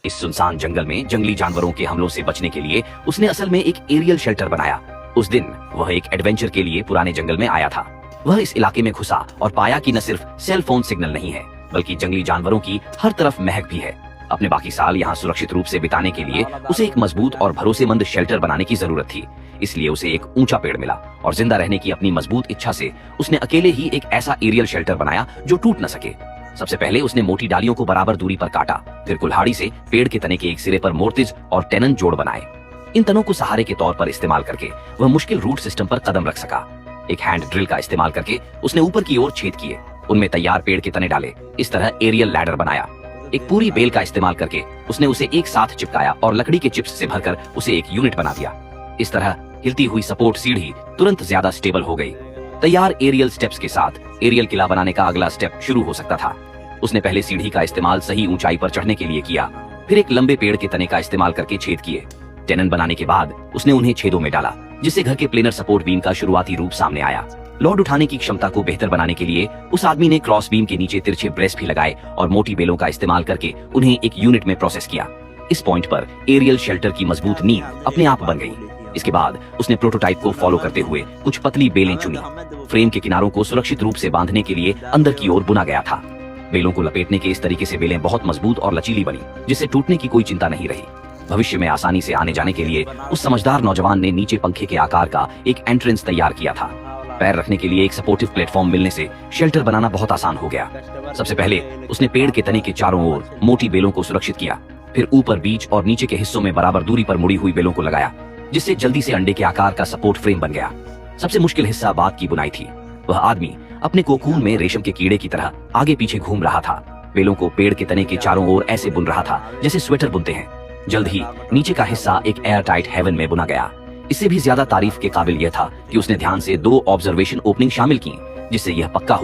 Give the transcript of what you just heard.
इस सुनसान जंगल में जंगली जानवरों के हमलों से बचने के लिए उसने असल में एक एरियल शेल्टर बनाया। उस दिन वह एक एडवेंचर के लिए पुराने जंगल में आया था। वह इस इलाके में घुसा और पाया कि न सिर्फ सेल फोन सिग्नल नहीं है, बल्कि जंगली जानवरों की हर तरफ महक भी है। अपने बाकी साल यहाँ सुरक्षित रूप से बिताने के लिए उसे एक मजबूत और भरोसेमंद शेल्टर बनाने की जरूरत थी। इसलिए उसे एक ऊंचा पेड़ मिला और जिंदा रहने की अपनी मजबूत इच्छा से उसने अकेले ही एक ऐसा एरियल शेल्टर बनाया जो टूट न सके। सबसे पहले उसने मोटी डालियों को बराबर दूरी पर काटा, फिर कुल्हाड़ी से पेड़ के तने के एक सिरे पर मोर्टिज और टेनन जोड़ बनाए। इन तनों को सहारे के तौर पर इस्तेमाल करके वह मुश्किल रूट सिस्टम पर कदम रख सका। एक हैंड ड्रिल का इस्तेमाल करके उसने ऊपर की ओर छेद किए, उनमें तैयार पेड़ के तने डाले। इस तरह एरियल लैडर बनाया। एक पूरी बेल का इस्तेमाल करके उसने उसे एक साथ चिपकाया और लकड़ी के चिप्स से भरकर उसे एक यूनिट बना दिया। इस तरह हिलती हुई सपोर्ट सीढ़ी तुरंत ज्यादा स्टेबल हो गई। तैयार एरियल स्टेप्स के साथ एरियल किला बनाने का अगला स्टेप शुरू हो सकता था। उसने पहले सीढ़ी का इस्तेमाल सही ऊंचाई पर चढ़ने के लिए किया, फिर एक लंबे पेड़ के तने का इस्तेमाल करके छेद किए। टेनन बनाने के बाद उसने उन्हें छेदों में डाला, जिससे घर के प्लेनर सपोर्ट बीम का शुरुआती रूप सामने आया। लोड उठाने की क्षमता को बेहतर बनाने के लिए उस आदमी ने क्रॉस बीम के नीचे तिरछे ब्रेस भी लगाए और मोटी बेलों का इस्तेमाल करके उन्हें एक यूनिट में प्रोसेस किया। इस पॉइंट पर एरियल शेल्टर की मजबूत नींव अपने आप बन गई। इसके बाद उसने प्रोटोटाइप को फॉलो करते हुए कुछ पतली बेलें चुनी। फ्रेम के किनारों को सुरक्षित रूप से बांधने के लिए अंदर की ओर बुना गया था। बेलों को लपेटने के इस तरीके से बेलें बहुत मजबूत और लचीली बनी, जिससे टूटने की कोई चिंता नहीं रही। भविष्य में आसानी से आने जाने के लिए उस समझदार नौजवान ने नीचे पंखे के आकार का एक एंट्रेंस तैयार किया था। पैर रखने के लिए एक सपोर्टिव प्लेटफॉर्म मिलने से शेल्टर बनाना बहुत आसान हो गया। सबसे पहले उसने पेड़ के तने के चारों ओर मोटी बेलों को सुरक्षित किया, फिर ऊपर, बीच और नीचे के हिस्सों में बराबर दूरी पर मुड़ी हुई बेलों को लगाया, जिससे जल्दी से अंडे के आकार का सपोर्ट फ्रेम बन गया। सबसे मुश्किल हिस्सा बाद की बुनाई थी। वह आदमी अपने कोकून में रेशम के कीड़े की तरह आगे पीछे घूम रहा था। बेलों को पेड़ के तने के चारों ओर ऐसे बुन रहा था जैसे स्वेटर बुनते हैं। जल्द ही नीचे का हिस्सा एक एयर टाइट हेवन में बुना गया। इससे भी ज्यादा तारीफ के काबिल यह था कि उसने ध्यान से 2 ऑब्जर्वेशन ओपनिंग शामिल की, जिससे यह पक्का हो